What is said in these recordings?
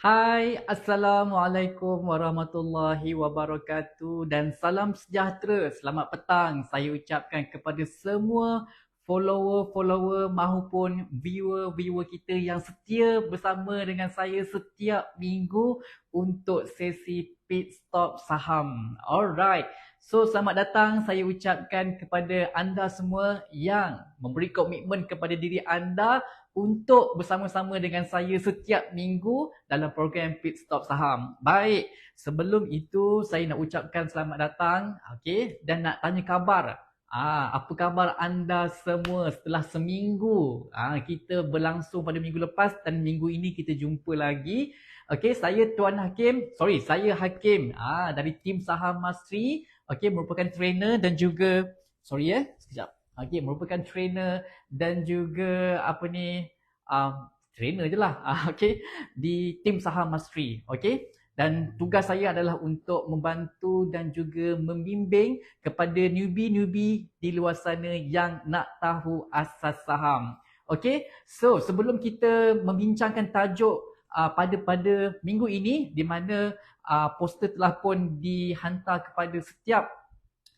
Hai, Assalamualaikum warahmatullahi wabarakatuh dan salam sejahtera. Selamat petang saya ucapkan kepada semua follower-follower mahupun viewer-viewer kita yang setia bersama dengan saya setiap minggu untuk sesi pit stop saham. Alright, so selamat datang saya ucapkan kepada anda semua yang memberi komitmen kepada diri anda untuk bersama-sama dengan saya setiap minggu dalam program Pit Stop Saham. Baik, sebelum itu saya nak ucapkan selamat datang, okey, dan nak tanya khabar. Apa khabar anda semua setelah seminggu kita berlangsung pada minggu lepas dan minggu ini kita jumpa lagi. Okey, saya saya Hakim dari tim Saham Mastery, okey, merupakan trainer dan juga sekejap. Okey, merupakan trainer dan juga trainer je lah okey, di tim Saham Mastery. Okey, dan tugas saya adalah untuk membantu dan juga membimbing kepada newbie-newbie di luar sana yang nak tahu asas saham. Okey, so sebelum kita membincangkan tajuk pada minggu ini, di mana poster telah pun dihantar kepada setiap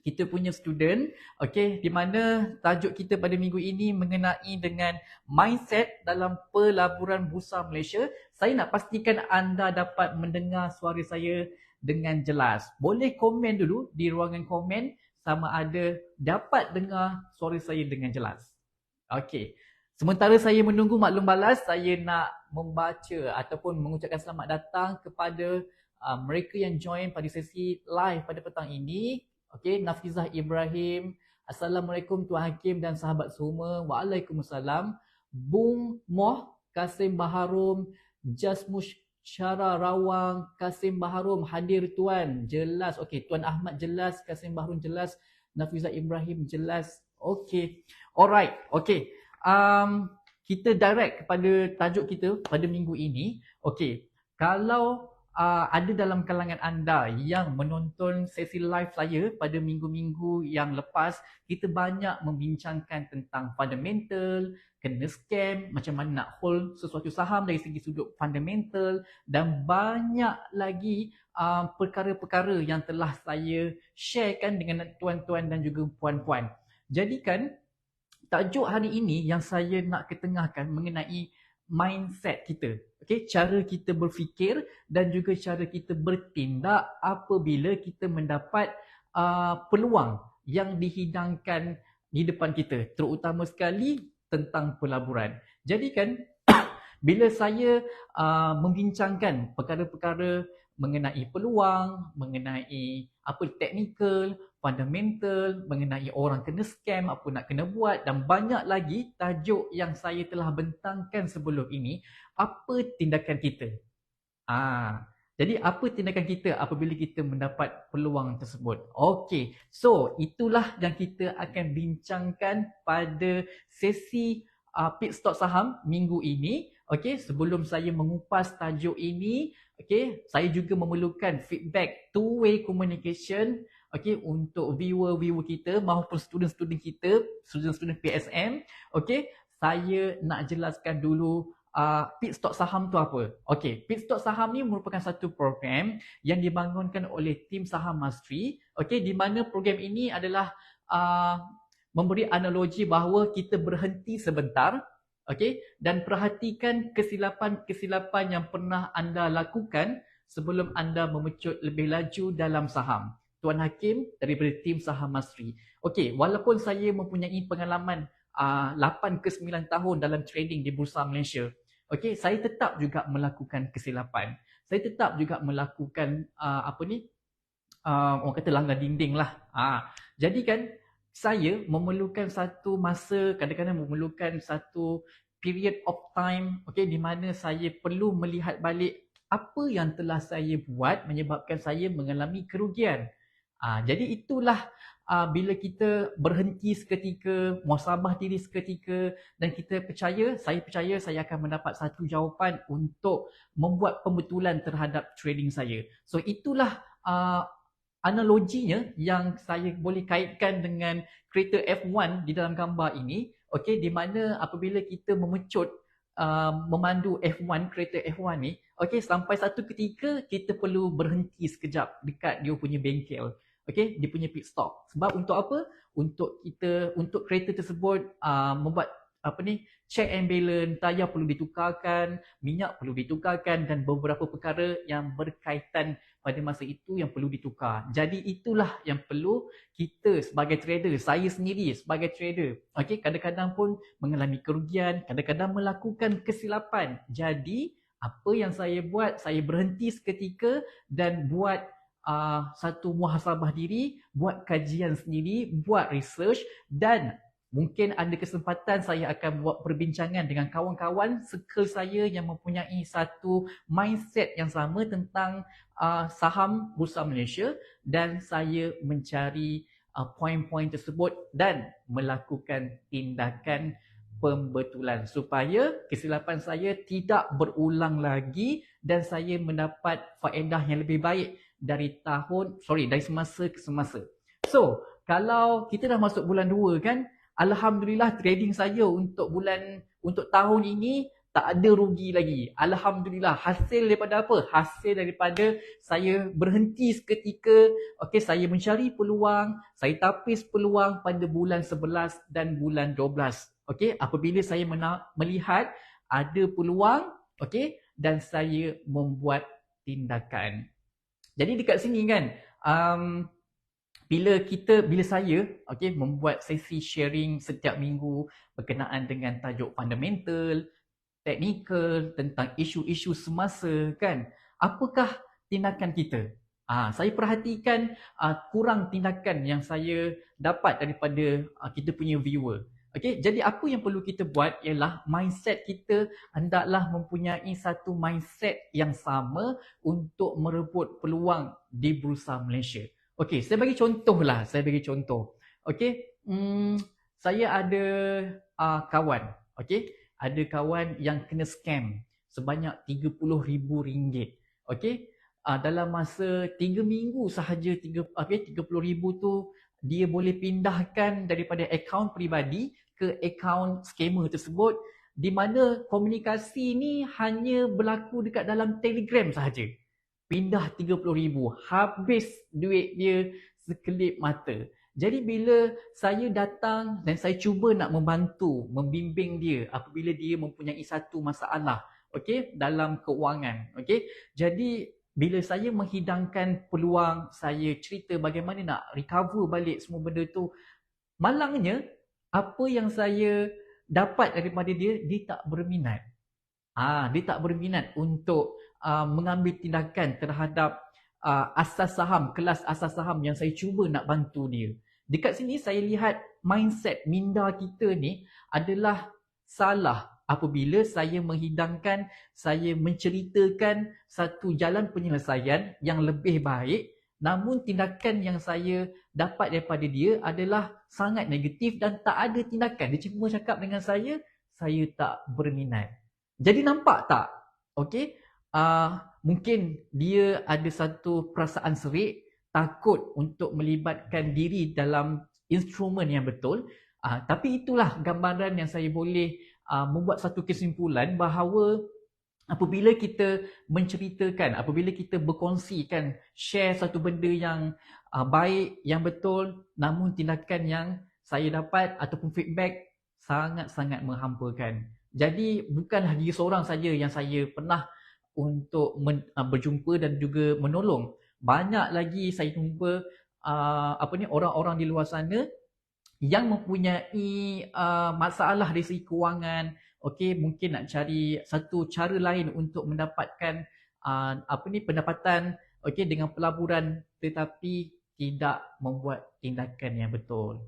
kita punya student, okey, di mana tajuk kita pada minggu ini mengenai dengan mindset dalam pelaburan Bursa Malaysia. Saya nak pastikan anda dapat mendengar suara saya dengan jelas. Boleh komen dulu di ruangan komen sama ada dapat dengar suara saya dengan jelas. Okey. Sementara saya menunggu maklum balas, saya nak membaca ataupun mengucapkan selamat datang kepada mereka yang join pada sesi live pada petang ini. Okey, Nafizah Ibrahim. Assalamualaikum Tuan Hakim dan sahabat semua. Waalaikumsalam. Bung Moh, Kasim Baharum, Jasmush Syara Rawang, Kasim Baharum hadir Tuan. Jelas. Okey, Tuan Ahmad jelas, Kasim Baharum jelas, Nafizah Ibrahim jelas. Okey. Alright. Okey. Kita direct kepada tajuk kita pada minggu ini. Okey. Kalau ada dalam kalangan anda yang menonton sesi live saya pada minggu-minggu yang lepas, kita banyak membincangkan tentang fundamental, kena scam, macam mana nak hold sesuatu saham dari segi sudut fundamental dan banyak lagi perkara-perkara yang telah saya sharekan dengan tuan-tuan dan juga puan-puan. Jadikan tajuk hari ini yang saya nak ketengahkan mengenai mindset kita. Okay, cara kita berfikir dan juga cara kita bertindak apabila kita mendapat peluang yang dihidangkan di depan kita, terutama sekali tentang pelaburan. Jadi kan bila saya membincangkan perkara-perkara mengenai peluang, mengenai apa teknikal, fundamental, mengenai orang kena scam, apa nak kena buat dan banyak lagi tajuk yang saya telah bentangkan sebelum ini, apa tindakan kita? Jadi apa tindakan kita apabila kita mendapat peluang tersebut? Okey, so itulah yang kita akan bincangkan pada sesi pit stop saham minggu ini. Okey, sebelum saya mengupas tajuk ini, okey, saya juga memerlukan feedback two-way communication. Okey, untuk viewer-viewer kita maupun student-student kita, student-student PSM. Okey, saya nak jelaskan dulu pit stop saham tu apa. Okey, pit stop saham ni merupakan satu program yang dibangunkan oleh tim Saham Mastery. Okey, di mana program ini adalah memberi analogi bahawa kita berhenti sebentar, okey, dan perhatikan kesilapan-kesilapan yang pernah anda lakukan sebelum anda memecut lebih laju dalam saham. Tuan Hakim daripada tim Saham Mastery. Okey, walaupun saya mempunyai pengalaman 8 ke 9 tahun dalam trading di Bursa Malaysia, okey, saya tetap juga melakukan kesilapan. Saya tetap juga melakukan orang kata langgar dinding lah. Jadi kan saya memerlukan satu masa, kadang-kadang memerlukan satu period of time, okey, di mana saya perlu melihat balik apa yang telah saya buat menyebabkan saya mengalami kerugian. Jadi itulah bila kita berhenti seketika, muhasabah diri seketika dan kita saya percaya saya akan mendapat satu jawapan untuk membuat pembetulan terhadap trading saya. So itulah analoginya yang saya boleh kaitkan dengan kereta F1 di dalam gambar ini. Okey, di mana apabila kita memecut memandu F1, kereta F1 ni, okey, sampai satu ketika kita perlu berhenti sekejap dekat dia punya bengkel. Okey, dia punya pit stop. Sebab untuk apa? Untuk kereta tersebut membuat check and balance, tayar perlu ditukarkan, minyak perlu ditukarkan dan beberapa perkara yang berkaitan pada masa itu yang perlu ditukar. Jadi itulah yang perlu kita sebagai trader, saya sendiri sebagai trader, okey, kadang-kadang pun mengalami kerugian, kadang-kadang melakukan kesilapan. Jadi apa yang saya buat, saya berhenti seketika dan buat satu muhasabah diri, buat kajian sendiri, buat research, dan mungkin ada kesempatan saya akan buat perbincangan dengan kawan-kawan circle saya yang mempunyai satu mindset yang sama tentang saham Bursa Malaysia, dan saya mencari poin-poin tersebut dan melakukan tindakan pembetulan supaya kesilapan saya tidak berulang lagi dan saya mendapat faedah yang lebih baik dari semasa ke semasa. So, kalau kita dah masuk bulan 2 kan, alhamdulillah trading saya untuk tahun ini tak ada rugi lagi. Alhamdulillah, hasil daripada apa? Hasil daripada saya berhenti seketika, okey, saya mencari peluang, saya tapis peluang pada bulan 11 dan bulan 12. Okey, apabila saya melihat ada peluang, okey, dan saya membuat tindakan. Jadi dekat sini kan, bila saya membuat sesi sharing setiap minggu berkenaan dengan tajuk fundamental, teknikal, tentang isu-isu semasa kan, apakah tindakan kita? Saya perhatikan kurang tindakan yang saya dapat daripada kita punya viewer. Okey, jadi apa yang perlu kita buat ialah mindset kita hendaklah mempunyai satu mindset yang sama untuk merebut peluang di Bursa Malaysia. Okey, saya bagi contoh. Okey, saya ada kawan, okey, ada kawan yang kena scam sebanyak RM30,000. Okey, dalam masa 3 minggu sahaja 30,000 tu dia boleh pindahkan daripada akaun peribadi ke akaun scammer tersebut, di mana komunikasi ni hanya berlaku dekat dalam Telegram sahaja. Pindah 30,000, habis duit dia sekelip mata. Jadi bila saya datang dan saya cuba nak membantu, membimbing dia apabila dia mempunyai satu masalah, okey, dalam keuangan, okey. Jadi bila saya menghidangkan peluang, saya cerita bagaimana nak recover balik semua benda tu, malangnya apa yang saya dapat daripada dia tak berminat. Dia tak berminat untuk mengambil tindakan terhadap asas saham, kelas asas saham yang saya cuba nak bantu dia. Dekat sini saya lihat mindset minda kita ni adalah salah apabila saya menghidangkan, saya menceritakan satu jalan penyelesaian yang lebih baik, namun tindakan yang saya dapat daripada dia adalah sangat negatif dan tak ada tindakan. Dia cuma cakap dengan saya tak berminat. Jadi nampak tak? Okey, mungkin dia ada satu perasaan serik, takut untuk melibatkan diri dalam instrumen yang betul. Tapi itulah gambaran yang saya boleh membuat satu kesimpulan bahawa apabila kita menceritakan, apabila kita berkongsikan, share satu benda yang baik, yang betul, namun tindakan yang saya dapat ataupun feedback sangat-sangat menghampakan. Jadi bukanlah dia seorang saja yang saya pernah untuk berjumpa dan juga menolong. Banyak lagi saya jumpa orang-orang di luar sana yang mempunyai masalah dari segi kewangan. Okey, mungkin nak cari satu cara lain untuk mendapatkan pendapatan, okey, dengan pelaburan, tetapi tidak membuat tindakan yang betul.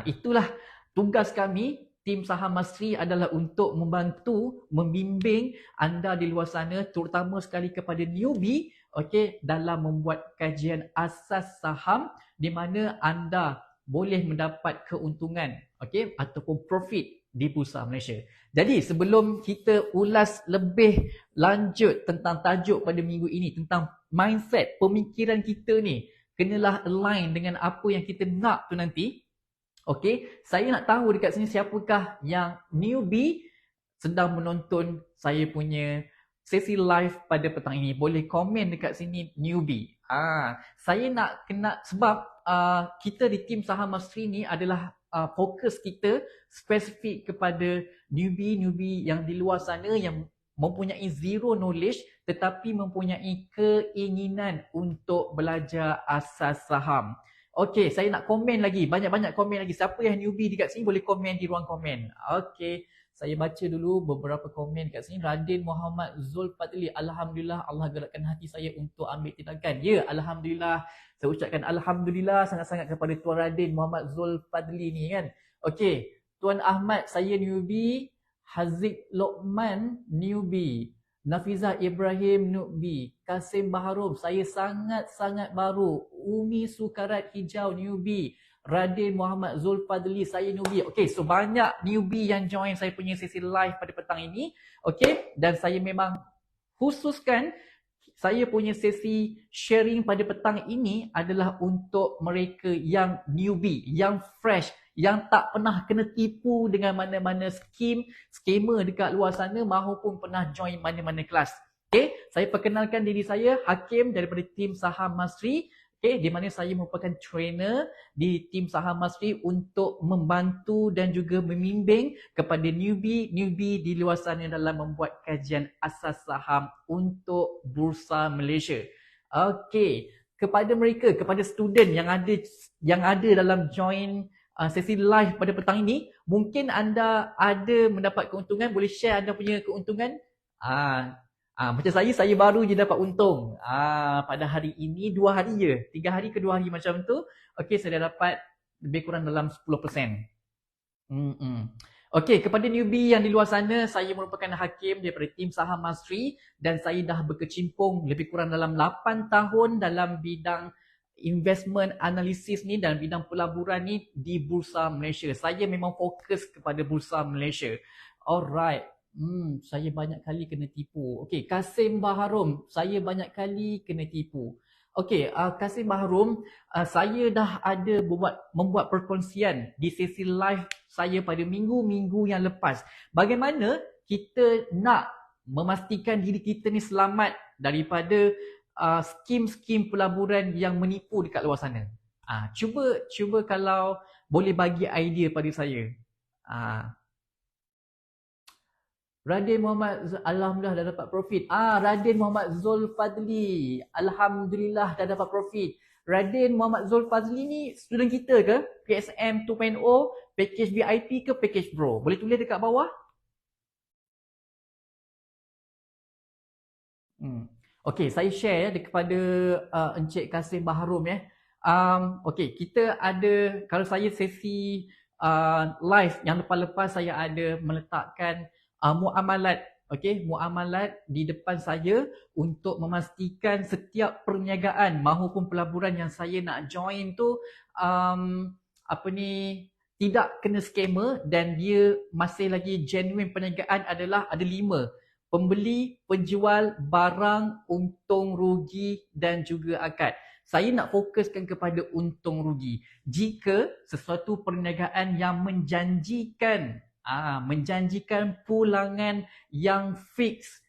Itulah tugas kami, tim Saham Masri, adalah untuk membantu, membimbing anda di luar sana, terutama sekali kepada newbie, okey, dalam membuat kajian asas saham di mana anda boleh mendapat keuntungan, okey, ataupun profit di Bursa Malaysia. Jadi sebelum kita ulas lebih lanjut tentang tajuk pada minggu ini, tentang mindset, pemikiran kita ni kenalah align dengan apa yang kita nak tu nanti. Okey, saya nak tahu dekat sini siapakah yang newbie sedang menonton saya punya sesi live pada petang ini, boleh komen dekat sini newbie. Saya nak kena sebab kita di tim Saham Mastery ni adalah fokus kita spesifik kepada newbie yang di luar sana yang mempunyai zero knowledge tetapi mempunyai keinginan untuk belajar asas saham. Okey, saya nak komen lagi, banyak-banyak komen lagi. Siapa yang newbie dekat sini boleh komen di ruang komen. Okey. Saya baca dulu beberapa komen kat sini. Radin Muhammad Zulfadli. Alhamdulillah Allah gerakkan hati saya untuk ambil tindakan. Ya, Alhamdulillah. Saya ucapkan Alhamdulillah sangat-sangat kepada Tuan Radin Muhammad Zulfadli ni kan. Okey, Tuan Ahmad saya newbie. Haziq Lokman newbie. Nafizah Ibrahim newbie. Kasim Baharum saya sangat-sangat baru. Umi Sukarat Hijau newbie. Radin Muhammad Zulfadli, saya newbie. Okey, so banyak newbie yang join saya punya sesi live pada petang ini. Okey, dan saya memang khususkan saya punya sesi sharing pada petang ini adalah untuk mereka yang newbie, yang fresh, yang tak pernah kena tipu dengan mana-mana scammer dekat luar sana maupun pernah join mana-mana kelas. Okey, saya perkenalkan diri saya, Hakim daripada tim Saham Mastery. Okay, di mana saya merupakan trainer di tim Saham Mastery untuk membantu dan juga membimbing kepada newbie di luar sana dalam membuat kajian asas saham untuk Bursa Malaysia. Okey, kepada mereka, kepada student yang ada dalam join sesi live pada petang ini, mungkin anda ada mendapat keuntungan, boleh share anda punya keuntungan. Macam saya baru je dapat untung. Pada hari ini 2 hari je. 3 hari ke 2 hari macam tu. Okey, saya dah dapat lebih kurang dalam 10%. Okey, kepada newbie yang di luar sana, saya merupakan Hakim daripada tim Saham Mastery dan saya dah berkecimpung lebih kurang dalam 8 tahun dalam bidang investment analisis ni dan bidang pelaburan ni di Bursa Malaysia. Saya memang fokus kepada Bursa Malaysia. Alright. Saya banyak kali kena tipu. Okey, Kasim Baharum, saya banyak kali kena tipu. Okey, Kasim Baharum, saya dah ada membuat perkongsian di sesi live saya pada minggu-minggu yang lepas. Bagaimana kita nak memastikan diri kita ni selamat daripada skim-skim pelaburan yang menipu dekat luar sana. Cuba kalau boleh bagi idea pada saya. Radin Muhammad, Alhamdulillah dah dapat profit. Radin Muhammad Zulfadli, Alhamdulillah dah dapat profit. Radin Muhammad Zulfadli ni student kita ke? PSM 2.0, package VIP ke package Pro? Boleh tulis dekat bawah. Okey, saya share kepada Encik Kasim Baharum ya. Okey, kita ada, kalau saya sesi live yang lepas-lepas saya ada meletakkan muamalat, muamalat di depan saya untuk memastikan setiap perniagaan maupun pelaburan yang saya nak join tu tidak kena scammer dan dia masih lagi genuine perniagaan adalah ada 5. Pembeli, penjual, barang, untung rugi dan juga akad. Saya nak fokuskan kepada untung rugi. Jika sesuatu perniagaan yang menjanjikan pulangan yang fix,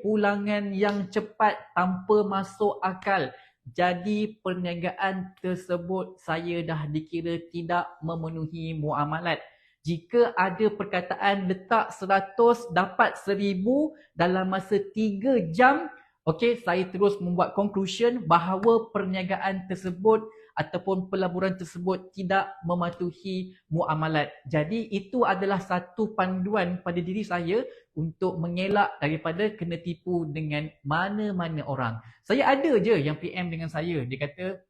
pulangan yang cepat tanpa masuk akal, jadi perniagaan tersebut saya dah dikira tidak memenuhi muamalat. Jika ada perkataan letak 100 dapat 1000 dalam masa 3 jam, saya terus membuat conclusion bahawa perniagaan tersebut ataupun pelaburan tersebut tidak mematuhi muamalat. Jadi itu adalah satu panduan pada diri saya untuk mengelak daripada kena tipu dengan mana-mana orang. Saya ada je yang PM dengan saya. Dia kata,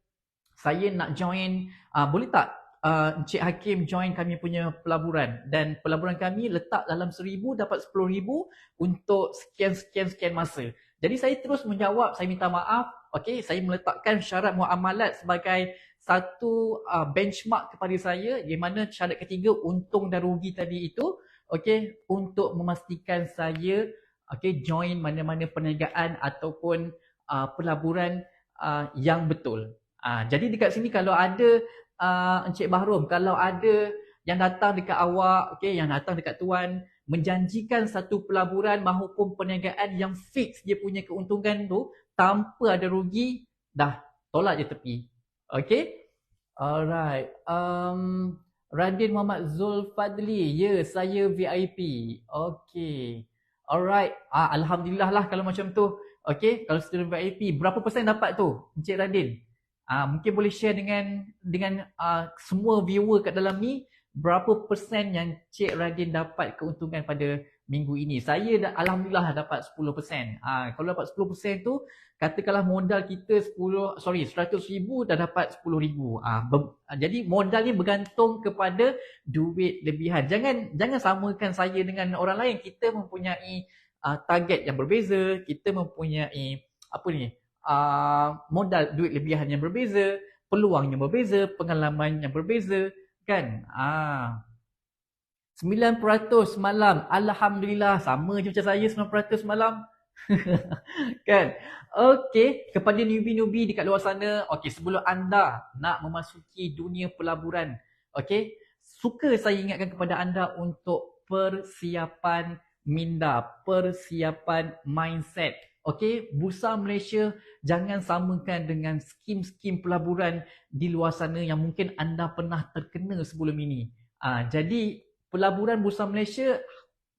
saya nak join, boleh tak Encik Hakim join kami punya pelaburan, dan pelaburan kami letak dalam 1000 dapat 10,000 untuk sekian masa. Jadi saya terus menjawab, saya minta maaf, saya meletakkan syarat muamalat sebagai satu benchmark kepada saya, di mana syarat ketiga untung dan rugi tadi itu, untuk memastikan saya join mana-mana perniagaan ataupun pelaburan yang betul. Jadi dekat sini kalau ada Encik Bahrum, kalau ada yang datang dekat awak, yang datang dekat tuan, menjanjikan satu pelaburan maupun perniagaan yang fix dia punya keuntungan tu tanpa ada rugi, dah tolak je tepi. Okay? Alright. Radin Muhammad Zulfadli. Ya, saya VIP. Okay. Alright. Alhamdulillah lah kalau macam tu. Okay, kalau student VIP, berapa persen dapat tu, Encik Radin? Mungkin boleh share dengan semua viewer kat dalam ni, berapa persen yang Cik Radin dapat keuntungan pada minggu ini. Saya dah, Alhamdulillah dapat 10%. Kalau dapat 10% tu, katakanlah modal kita 100,000 dah dapat 10,000. Jadi modal ni bergantung kepada duit lebihan. Jangan samakan saya dengan orang lain. Kita mempunyai target yang berbeza, kita mempunyai modal duit lebihan yang berbeza, peluang yang berbeza, pengalaman yang berbeza, kan? 9% malam. Alhamdulillah, sama je macam saya 9% malam. Kan? Okey, kepada newbie-newbie dekat luar sana, okey, sebelum anda nak memasuki dunia pelaburan, okey, suka saya ingatkan kepada anda untuk persiapan minda, persiapan mindset. Okey, Bursa Malaysia jangan samakan dengan skim-skim pelaburan di luar sana yang mungkin anda pernah terkena sebelum ini. Jadi pelaburan Bursa Malaysia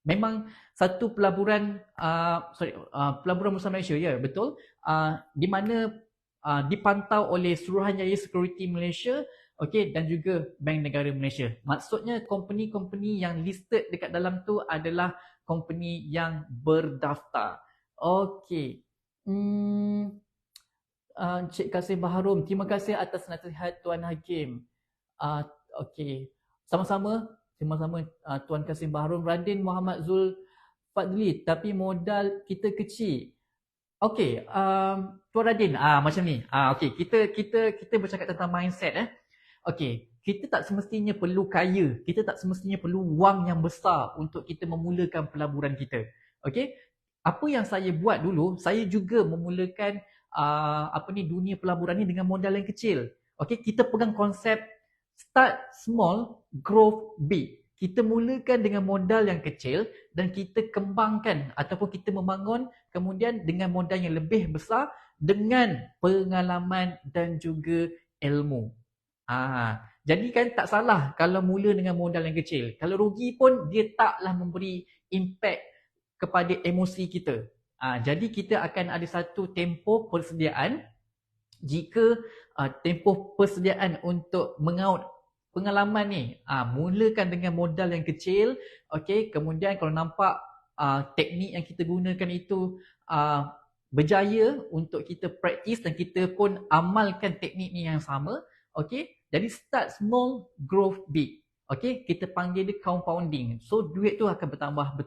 memang satu pelaburan pelaburan Bursa Malaysia, ya, betul, di mana dipantau oleh Suruhanjaya Security Malaysia, okey, dan juga Bank Negara Malaysia. Maksudnya company-company yang listed dekat dalam tu adalah company yang berdaftar. Okey. Encik Kasim Baharum, terima kasih atas nasihat Tuan Hakim. Okey. Sama-sama Tuan Kasim Baharum. Radin Muhammad Zulfadli, tapi modal kita kecil. Okey, Tuan Radin, macam ni. Okey, kita bercakap tentang mindset. Okey, kita tak semestinya perlu kaya, kita tak semestinya perlu wang yang besar untuk kita memulakan pelaburan kita. Okey, apa yang saya buat dulu, saya juga memulakan dunia pelaburan ni dengan modal yang kecil. Okey, kita pegang konsep start small, grow big. Kita mulakan dengan modal yang kecil dan kita kembangkan ataupun kita membangun kemudian dengan modal yang lebih besar dengan pengalaman dan juga ilmu. Jadi kan tak salah kalau mula dengan modal yang kecil. Kalau rugi pun dia taklah memberi impact kepada emosi kita. Jadi kita akan ada satu tempoh persediaan. Jika tempoh persediaan untuk mengaut pengalaman ni, mulakan dengan modal yang kecil, okey, kemudian kalau nampak teknik yang kita gunakan itu berjaya untuk kita praktis dan kita pun amalkan teknik ni yang sama, okey, jadi start small, grow big. Okey, kita panggil dia compounding. So duit tu akan bertambah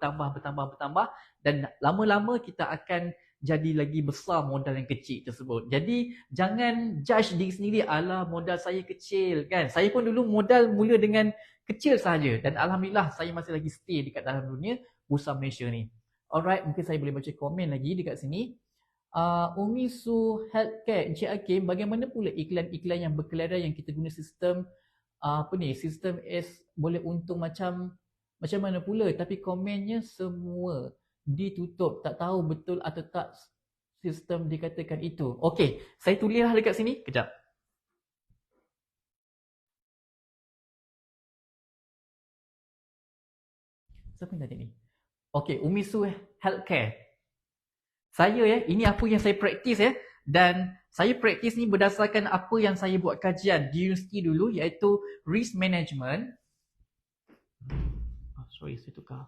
dan lama-lama kita akan jadi lagi besar modal yang kecil tersebut. Jadi jangan judge diri sendiri, alah modal saya kecil, kan. Saya pun dulu modal mula dengan kecil sahaja dan alhamdulillah saya masih lagi stay dekat dalam dunia Bursa Malaysia ni. Alright, mungkin saya boleh baca komen lagi dekat sini. Umi Su Healthcare, Encik Hakim, bagaimana pula iklan-iklan yang berkelaran yang kita guna sistem sistem S boleh untung macam mana pula, tapi komennya semua ditutup, tak tahu betul atau tak sistem dikatakan itu. Okey, saya tulislah dekat sini, kejap. Siapa yang tadi ni? Okey, Umi Su Healthcare. Saya ini apa yang saya praktis dan saya praktis ni berdasarkan apa yang saya buat kajian di universiti dulu, iaitu risk management. Sorry, saya tukar.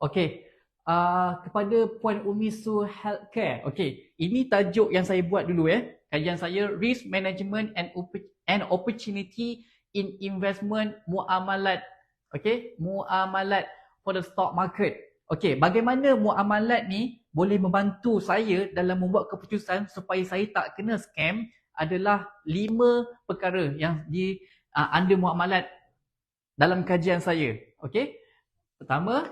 Okey. Kepada Puan Umisu Healthcare. Okey, ini tajuk yang saya buat dulu Kajian saya Risk Management and Opportunity in Investment Muamalat. Okey, muamalat for the stock market. Okey, bagaimana muamalat ni boleh membantu saya dalam membuat keputusan supaya saya tak kena scam adalah 5 perkara yang under muamalat dalam kajian saya. Okey. Pertama,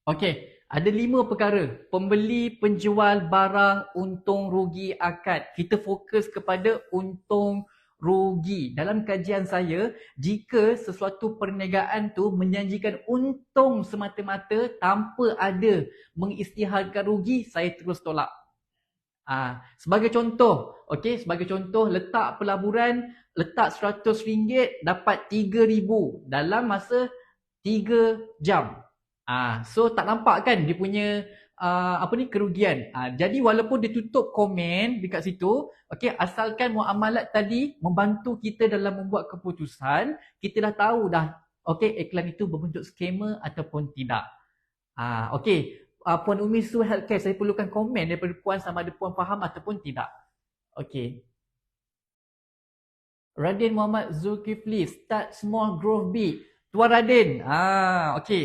okey, ada 5 perkara. Pembeli, penjual, barang, untung, rugi, akad. Kita fokus kepada untung, rugi. Dalam kajian saya, jika sesuatu perniagaan tu menjanjikan untung semata-mata tanpa ada mengisytiharkan rugi, saya terus tolak. Sebagai contoh, sebagai contoh letak pelaburan, letak RM100 dapat RM3,000 dalam masa 3 jam. So tak nampak kan dia punya kerugian. Jadi walaupun dia tutup komen dekat situ, asalkan muamalat tadi membantu kita dalam membuat keputusan, kita dah tahu dah iklan itu berbentuk scammer ataupun tidak. Puan Umi Su Healthcare, saya perlukan komen daripada Puan sama ada Puan faham ataupun tidak. Radin Muhammad Zulkifli, start small, grow big. Tuan Radin,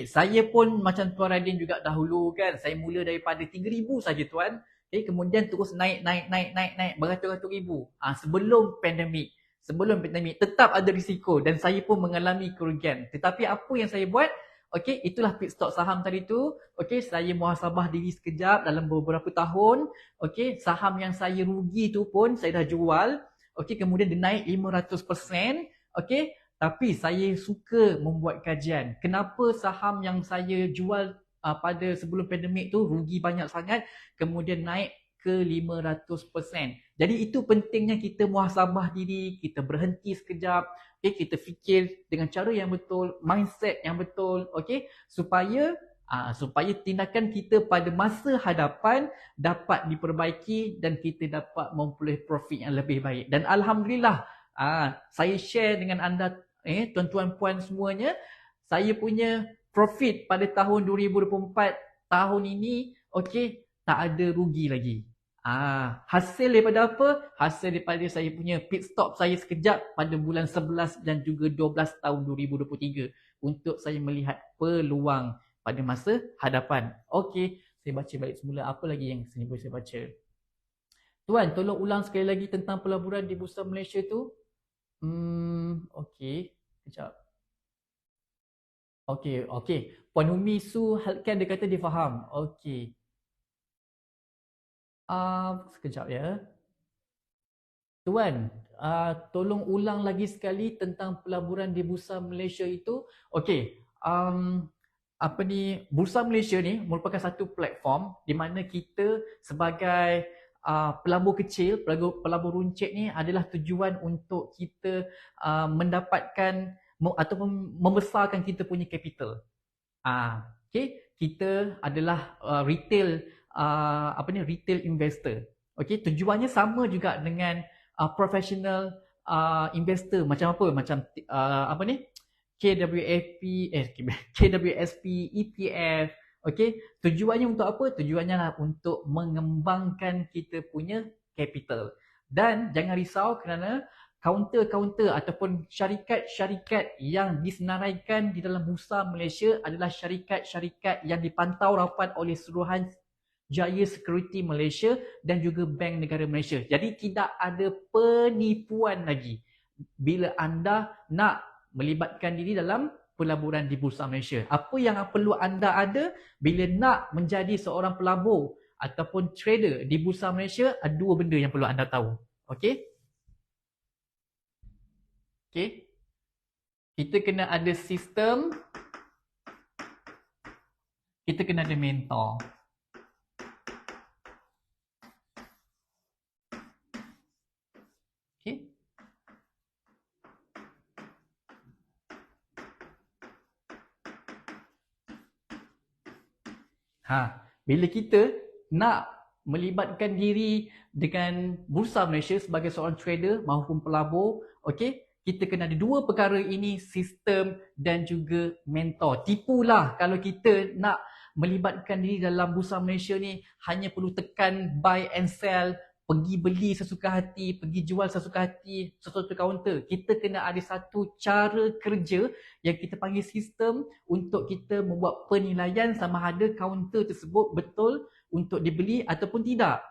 saya pun macam Tuan Radin juga dahulu kan. Saya mula daripada 3,000 saja Tuan. Kemudian terus naik beratus-ratus ribu. Sebelum pandemik. Tetap ada risiko dan saya pun mengalami kerugian. Tetapi apa yang saya buat? Itulah pit stop saham tadi tu. Saya muhasabah diri sekejap dalam beberapa tahun. Saham yang saya rugi tu pun saya dah jual. Kemudian dia naik 500%. Tapi saya suka membuat kajian. Kenapa saham yang saya jual pada sebelum pandemik tu rugi banyak sangat, kemudian naik ke 500%. Jadi itu pentingnya kita muhasabah diri, kita berhenti sekejap, kita fikir dengan cara yang betul, mindset yang betul, supaya tindakan kita pada masa hadapan dapat diperbaiki dan kita dapat memperoleh profit yang lebih baik. Dan Alhamdulillah, saya share dengan anda tuan-tuan puan semuanya, saya punya profit pada tahun 2024 tahun ini tak ada rugi lagi. Hasil daripada apa? Hasil daripada saya punya pit stop saya sekejap pada bulan 11 dan juga 12 tahun 2023 untuk saya melihat peluang pada masa hadapan. Saya baca balik semula apa lagi yang boleh saya baca. Tuan, tolong ulang sekali lagi tentang pelaburan di Bursa Malaysia tu. Sekejap. Puan Umi Su Healthcare dia kata dia faham. Sekejap ya. Tuan, tolong ulang lagi sekali tentang pelaburan di Bursa Malaysia itu. Bursa Malaysia ni merupakan satu platform di mana kita sebagai pelabur kecil, pelabur runcit ni adalah tujuan untuk kita mendapatkan ataupun membesarkan kita punya capital. Kita adalah retail retail investor. Tujuannya sama juga dengan professional investor macam apa? Macam KWSP, ETF. Tujuannya untuk apa? Tujuannya lah untuk mengembangkan kita punya capital. Dan jangan risau kerana kaunter-kaunter ataupun syarikat-syarikat yang disenaraikan di dalam Bursa Malaysia adalah syarikat-syarikat yang dipantau rapat oleh Suruhanjaya Security Malaysia dan juga Bank Negara Malaysia. Jadi tidak ada penipuan lagi bila anda nak melibatkan diri dalam pelaburan di Bursa Malaysia. Apa yang perlu anda ada bila nak menjadi seorang pelabur ataupun trader di Bursa Malaysia, ada dua benda yang perlu anda tahu. Kita kena ada sistem, kita kena ada mentor. Okay. Bila kita nak melibatkan diri dengan Bursa Malaysia sebagai seorang trader maupun pelabur, okey, kita kena ada dua perkara ini, sistem dan juga mentor. Tipulah kalau kita nak melibatkan diri dalam Bursa Malaysia ni hanya perlu tekan buy and sell, pergi beli sesuka hati, pergi jual sesuka hati, sesuatu kaunter. Kita kena ada satu cara kerja yang kita panggil sistem untuk kita membuat penilaian sama ada kaunter tersebut betul untuk dibeli ataupun tidak.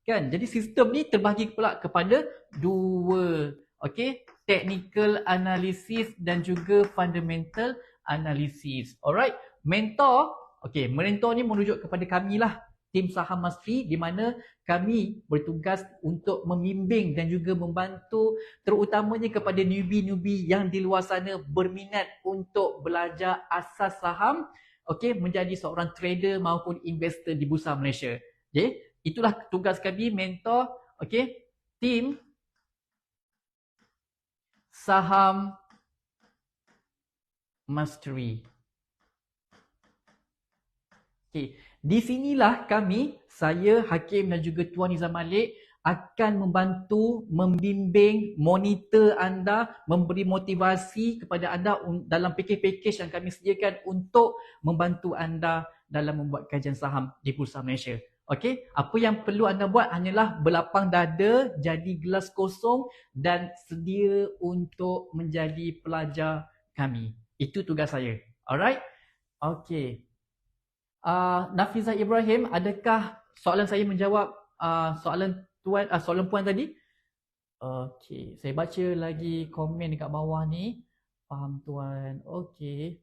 Kan? Jadi sistem ni terbahagi pula kepada dua. Okay? Technical analysis dan juga fundamental analysis. Alright? Mentor. Okay, mentor ni merujuk kepada kami lah, tim Saham Mastery, di mana kami bertugas untuk membimbing dan juga membantu terutamanya kepada newbie-newbie yang di luar sana berminat untuk belajar asas saham, okey, menjadi seorang trader maupun investor di Bursa Malaysia. Okay? Itulah tugas kami, mentor, okey, tim Saham Mastery. Okay. Di sinilah kami, saya, Hakim dan juga Tuan Nizam Malik akan membantu, membimbing, monitor anda, memberi motivasi kepada anda dalam package-package yang kami sediakan untuk membantu anda dalam membuat kajian saham di Bursa Malaysia. Okey, apa yang perlu anda buat hanyalah berlapang dada, jadi gelas kosong dan sedia untuk menjadi pelajar kami. Itu tugas saya. Alright? Okey. Nafizah Ibrahim, adakah soalan saya menjawab soalan tuan, soalan puan tadi? Okey, saya baca lagi komen dekat bawah ni. Faham tuan. Okey.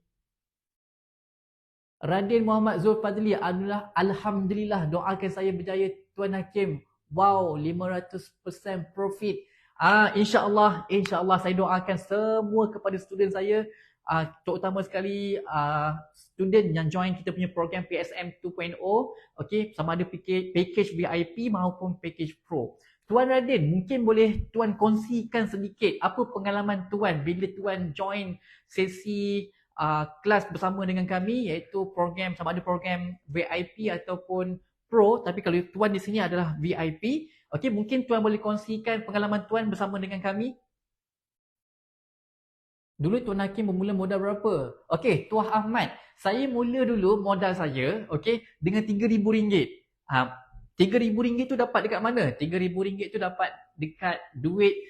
Radin Muhammad Zulfadli, alhamdulillah, doakan saya berjaya Tuan Hakim. Wow, 500% profit. InsyaAllah saya doakan semua kepada student saya, terutama sekali student yang join kita punya program PSM 2.0, okay, sama ada package VIP maupun package Pro. Tuan Radin, mungkin boleh Tuan kongsikan sedikit apa pengalaman Tuan bila Tuan join sesi kelas bersama dengan kami, iaitu program sama ada program VIP ataupun Pro, tapi kalau Tuan di sini adalah VIP. Okey, mungkin Tuan boleh kongsikan pengalaman Tuan bersama dengan kami. Dulu Tuan Hakim bermula modal berapa? Okey, Tuan Ahmad, saya mula dulu modal saya, okey, dengan RM3,000. RM3,000 tu dapat dekat mana? RM3,000 tu dapat dekat duit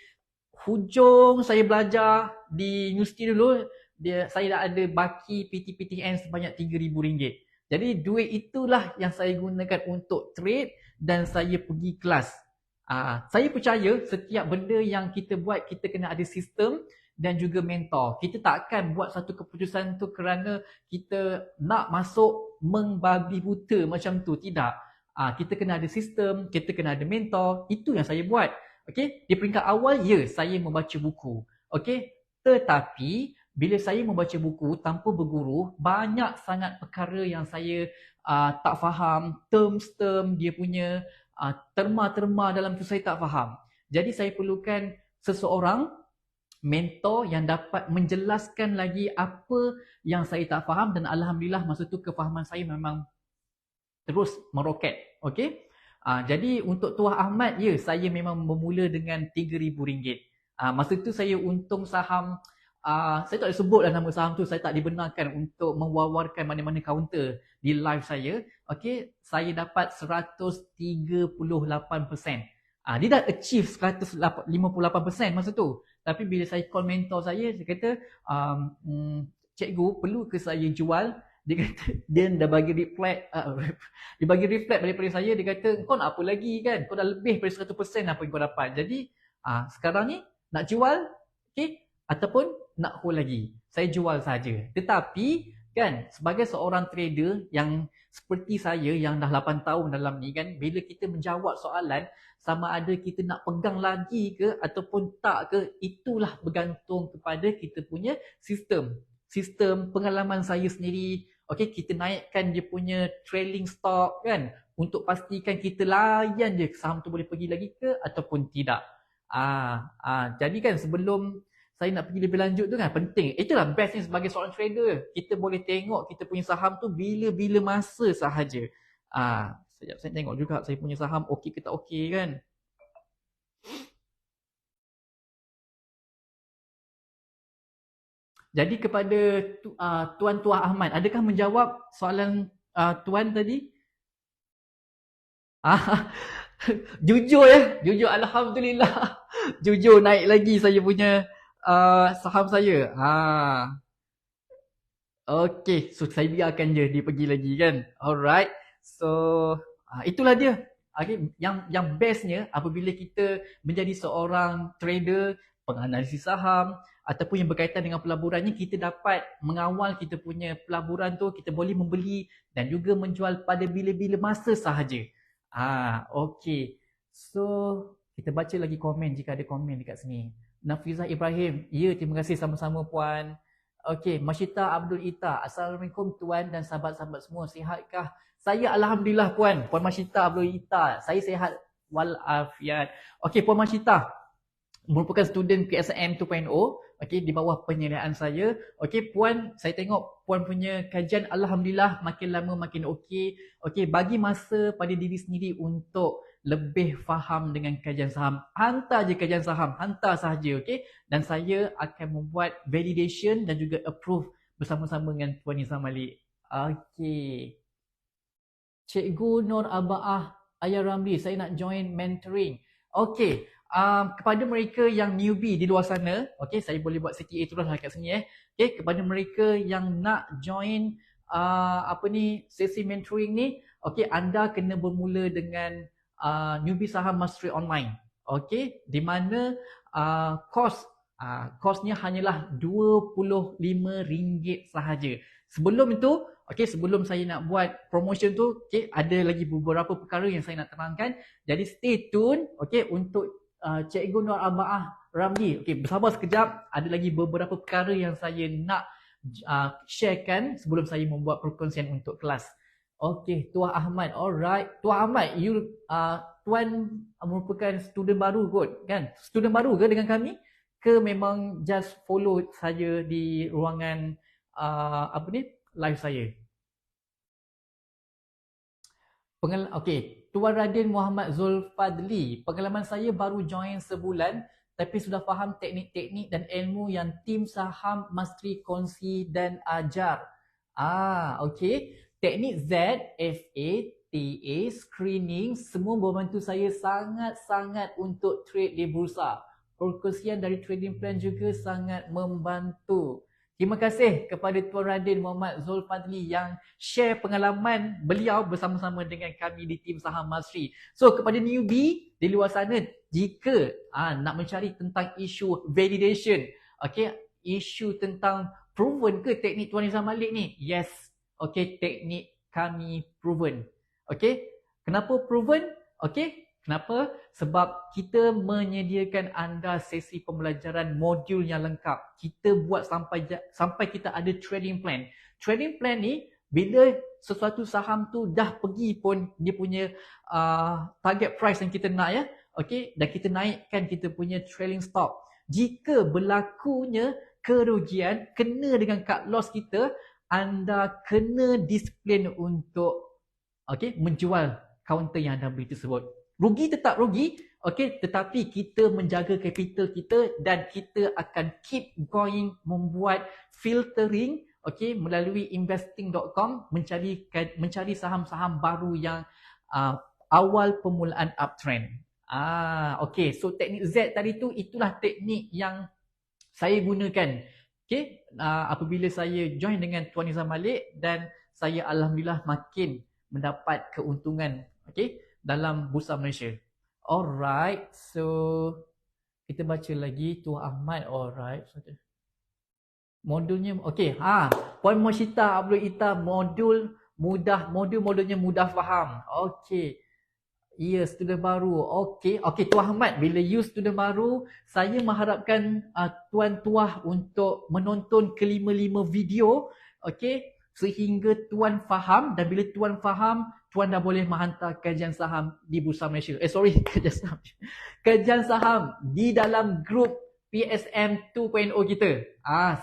hujung saya belajar di universiti dulu. Saya dah ada baki PTPTN sebanyak RM3,000. Jadi duit itulah yang saya gunakan untuk trade dan saya pergi kelas. Saya percaya setiap benda yang kita buat, kita kena ada sistem dan juga mentor. Kita tak akan buat satu keputusan tu kerana kita nak masuk membabi buta macam tu. Tidak. Kita kena ada sistem, kita kena ada mentor. Itu yang saya buat. Okay? Di peringkat awal, ya, saya membaca buku. Okay? Tetapi bila saya membaca buku tanpa berguru, banyak sangat perkara yang saya tak faham. Term dia punya terma-terma dalam tu saya tak faham. Jadi saya perlukan seseorang, mentor yang dapat menjelaskan lagi apa yang saya tak faham, dan alhamdulillah masa tu kefahaman saya memang terus meroket. Okey? Jadi untuk Tuan Ahmad, ya, saya memang bermula dengan RM3,000. Masa tu saya untung saham, saya tak boleh sebutlah nama saham tu, saya tak dibenarkan untuk mewawarkan mana-mana kaunter di live saya. Okey, saya dapat 138%. Dia dah achieve 158% masa tu. Tapi bila saya call mentor saya kata, cikgu, perlu ke saya jual? Dia kata, dia dah bagi reflect, dia bagi reflect daripada saya. Dia kata, kau nak apa lagi kan? Kau dah lebih daripada 100% apa yang kau dapat. Jadi sekarang ni nak jual, okay, ataupun nak hold lagi? Saya jual saja. Tetapi kan, sebagai seorang trader yang seperti saya yang dah 8 tahun dalam ni kan, bila kita menjawab soalan, sama ada kita nak pegang lagi ke ataupun tak ke, itulah bergantung kepada kita punya sistem. Sistem pengalaman saya sendiri, okey, kita naikkan dia punya trailing stock kan, untuk pastikan kita layan je saham tu boleh pergi lagi ke ataupun tidak. Jadi kan sebelum saya nak pergi lebih lanjut tu kan penting. Itulah bestnya sebagai seorang trader. Kita boleh tengok kita punya saham tu bila-bila masa sahaja. Sekejap saya tengok juga saya punya saham okey ke tak okey kan. Jadi kepada Tuan Tuah Ahmad, adakah menjawab soalan Tuan tadi? Jujur ya, jujur Alhamdulillah. Jujur naik lagi saya punya saham saya. Okay, so saya biarkan dia pergi lagi kan. Alright, so itulah dia. Okay, yang bestnya apabila kita menjadi seorang trader, penganalisis saham ataupun yang berkaitan dengan pelaburannya, kita dapat mengawal kita punya pelaburan tu, kita boleh membeli dan juga menjual pada bila-bila masa sahaja. Okay. So, kita baca lagi komen jika ada komen dekat sini. Nafizah Ibrahim, ya terima kasih sama-sama puan. Okey, Masyita Abdul Ita. Assalamualaikum tuan dan sahabat-sahabat semua. Sihatkah? Saya alhamdulillah puan. Puan Masyita Abdul Ita. Saya sihat walafiat. Okey, puan Masyita merupakan student PSM 2.0. Okey, di bawah penyelidikan saya. Okey, puan, saya tengok puan punya kajian alhamdulillah makin lama makin okey. Okey, bagi masa pada diri sendiri untuk lebih faham dengan kajian saham, hantar je kajian saham, hantar sahaja, okey? Dan saya akan membuat validation dan juga approve bersama-sama dengan Puan Nizam Malik. Okey. Cikgu Nur Abaah Ayah Ramli, saya nak join mentoring. Okey. Kepada mereka yang newbie di luar sana, okey, saya boleh buat CTA terus kat sini okey, kepada mereka yang nak join sesi mentoring ni, okey, anda kena bermula dengan newbie saham mastery online. Okey, di mana kosnya hanyalah RM25 sahaja. Sebelum itu, okey, sebelum saya nak buat promotion tu, okey, ada lagi beberapa perkara yang saya nak terangkan. Jadi stay tune, okey, untuk Cikgu Nur Abaah Ramli. Okey, bersabar sekejap. Ada lagi beberapa perkara yang saya nak sharekan sebelum saya membuat perkongsian untuk kelas. Okey, Tuah Ahmad. Alright. Tuah Ahmad, tuan merupakan student baru kot, kan? Student baru ke dengan kami? Ke memang just follow saja di ruangan live saya? Okey, Tuan Radin Muhammad Zulfadli. Pengalaman saya baru join sebulan tapi sudah faham teknik-teknik dan ilmu yang tim saham mastery kongsi dan ajar. Okey. Teknik Z, FA, TA, screening semua membantu saya sangat-sangat untuk trade di bursa. Perkongsian dari trading plan juga sangat membantu. Terima kasih kepada Tuan Radin Muhammad Zulfadli yang share pengalaman beliau bersama-sama dengan kami di tim saham mastery. So kepada newbie di luar sana, jika nak mencari tentang isu validation, okay, isu tentang proven ke teknik Tuan Nizam Malik ni? Yes, okay, teknik kami proven. Okay, kenapa proven? Okay, kenapa? Sebab kita menyediakan anda sesi pembelajaran modul yang lengkap. Kita buat sampai kita ada trading plan. Trading plan ni, bila sesuatu saham tu dah pergi pun dia punya target price yang kita nak okay, dan kita naikkan kita punya trailing stop. Jika berlakunya kerugian kena dengan cut loss kita, anda kena disiplin untuk menjual counter yang anda beli tersebut. Rugi tetap rugi, okay, tetapi kita menjaga capital kita dan kita akan keep going membuat filtering, okay, melalui investing.com mencari saham-saham baru yang awal permulaan uptrend. Okay, so teknik Z tadi tu, itulah teknik yang saya gunakan. Okay, apabila saya join dengan Tuan Nizam Malik dan saya alhamdulillah makin mendapat keuntungan, okay, dalam Bursa Malaysia. Alright, so kita baca lagi Tuan Ahmad. Alright, modulnya okey. Puan Moshita Abdul Ita, modulnya mudah faham. Okey. Ya, student baru. Okey, Tuan Ahmad, bila you student baru, saya mengharapkan Tuan Tuah untuk menonton kelima-lima video, okey, sehingga Tuan faham, dan bila Tuan faham, tuan dah boleh menghantar kajian saham di Bursa Malaysia. Kajian saham di dalam grup PSM 2.0 kita.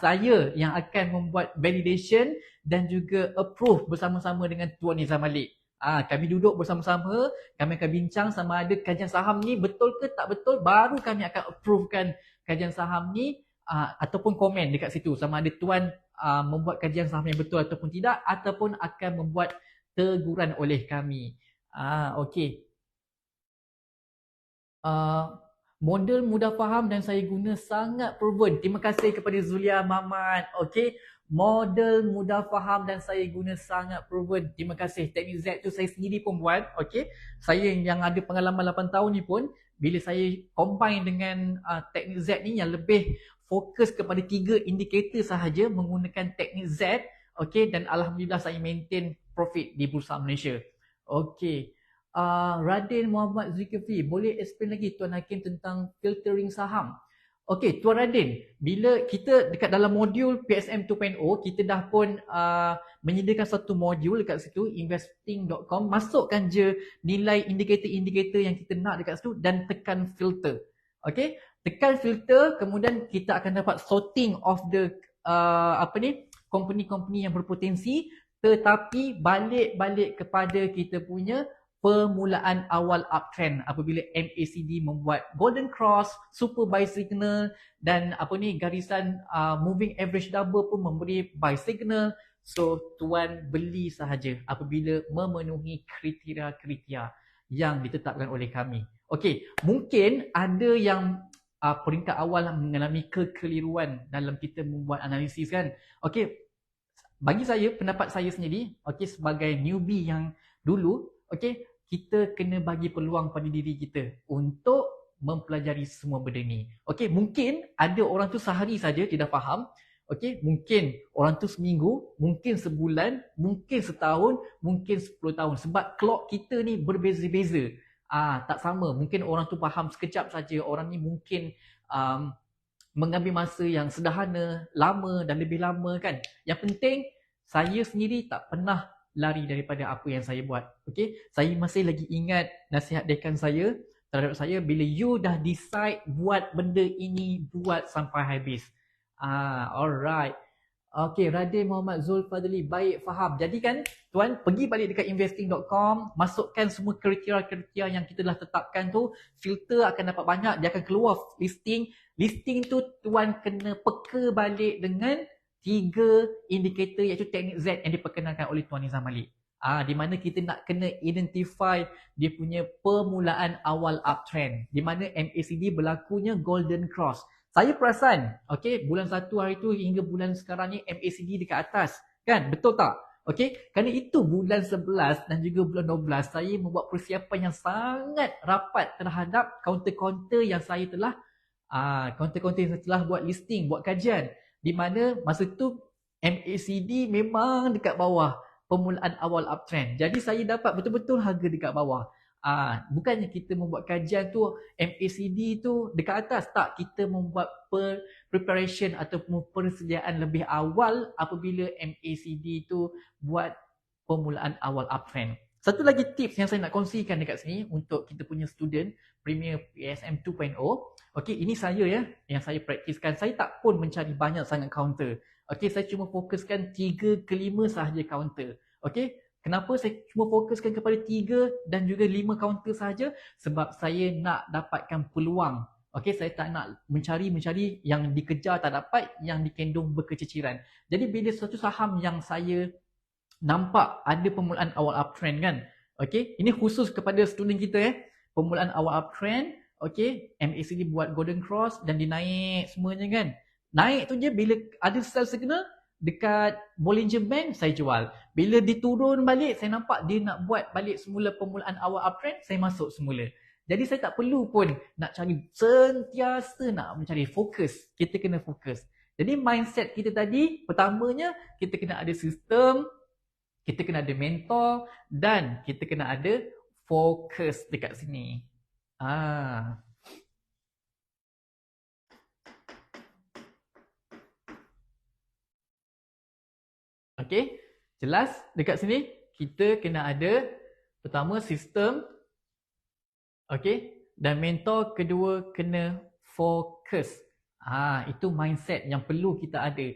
Saya yang akan membuat validation dan juga approve bersama-sama dengan Tuan Nizam Malik. Kami duduk bersama-sama, kami akan bincang sama ada kajian saham ni betul ke tak betul, baru kami akan approvekan kajian saham ni ataupun komen dekat situ sama ada tuan membuat kajian saham yang betul ataupun tidak, ataupun akan membuat teguran oleh kami. Okey. Model mudah faham dan saya guna sangat proven. Terima kasih kepada Zulia Mamat. Okey. Model mudah faham dan saya guna sangat proven. Terima kasih. Teknik Z tu saya sendiri pun buat. Okey. Saya yang ada pengalaman 8 tahun ni pun, bila saya combine dengan teknik Z ni yang lebih fokus kepada 3 indikator sahaja menggunakan teknik Z, okey, dan alhamdulillah saya maintain profit di Bursa Malaysia. Okey. Radin Muhammad Zulkifli, boleh explain lagi Tuan Hakim tentang filtering saham? Okey, Tuan Radin, bila kita dekat dalam modul PSM 2.0, kita dah pun menyediakan satu modul dekat situ, investing.com, masukkan je nilai indikator-indikator yang kita nak dekat situ dan tekan filter. Okey, tekan filter, kemudian kita akan dapat sorting of the company-company yang berpotensi, tetapi balik kepada kita punya permulaan awal uptrend apabila MACD membuat golden cross, super buy signal dan garisan moving average double pun memberi buy signal. So tuan beli sahaja apabila memenuhi kriteria-kriteria yang ditetapkan oleh kami. Okey, mungkin ada yang peringkat awal mengalami kekeliruan dalam kita membuat analisis kan. Okey, bagi saya, pendapat saya sendiri, okey, sebagai newbie yang dulu, okey, kita kena bagi peluang pada diri kita untuk mempelajari semua benda ni. Okey, mungkin ada orang tu sehari saja tidak faham. Okey, mungkin orang tu seminggu, mungkin sebulan, mungkin setahun, mungkin 10 tahun. Sebab clock kita ni berbeza-beza. Tak sama. Mungkin orang tu faham sekejap saja. Orang ni mungkin mengambil masa yang sederhana, lama dan lebih lama kan. Yang penting, saya sendiri tak pernah lari daripada apa yang saya buat. Okey, saya masih lagi ingat nasihat dekan saya terhadap saya, bila you dah decide buat benda ini, buat sampai habis. Alright. Okey, Radin Muhammad Zulfadli, baik, faham. Jadi kan tuan pergi balik dekat investing.com, masukkan semua kriteria-kriteria yang kita dah tetapkan tu, filter akan dapat banyak, dia akan keluar listing. Listing tu tuan kena peka balik dengan 3 indikator iaitu teknik Z yang diperkenalkan oleh Tuan Nizam Malik. Di mana kita nak kena identify dia punya permulaan awal uptrend, di mana MACD berlakunya golden cross. Saya perasan, okey, bulan 1 hari tu hingga bulan sekarang ni MACD dekat atas, kan? Betul tak? Okey, kerana itu bulan 11 dan juga bulan 12 saya membuat persiapan yang sangat rapat terhadap counter-counter yang saya telah buat listing, buat kajian. Di mana masa tu MACD memang dekat bawah permulaan awal uptrend. Jadi saya dapat betul-betul harga dekat bawah. Bukannya kita membuat kajian tu MACD tu dekat atas, tak, kita membuat preparation ataupun persediaan lebih awal apabila MACD tu buat permulaan awal uptrend. Satu lagi tips yang saya nak kongsikan dekat sini untuk kita punya student Premier PSM 2.0. Okey, ini saya yang saya praktiskan. Saya tak pun mencari banyak sangat counter. Okey, saya cuma fokuskan 3 ke 5 sahaja counter. Okey, kenapa saya cuma fokuskan kepada 3 dan juga 5 counter sahaja? Sebab saya nak dapatkan peluang. Okey, saya tak nak mencari yang dikejar tak dapat, yang dikendung berkeciciran. Jadi bila suatu saham yang saya nampak ada permulaan awal uptrend kan. Okey, ini khusus kepada student kita permulaan awal uptrend. Okey, MACD buat golden cross dan dia naik semuanya kan. Naik tu je, bila ada sell signal dekat Bollinger Band, saya jual. Bila diturun balik, saya nampak dia nak buat balik semula permulaan awal uptrend, saya masuk semula. Jadi saya tak perlu pun nak cari, sentiasa nak mencari, fokus. Kita kena fokus. Jadi mindset kita tadi, pertamanya kita kena ada sistem, kita kena ada mentor dan kita kena ada fokus dekat sini. Okey, jelas dekat sini kita kena ada Pertama, sistem. Okey. Dan mentor kedua kena fokus. Itu mindset yang perlu kita ada.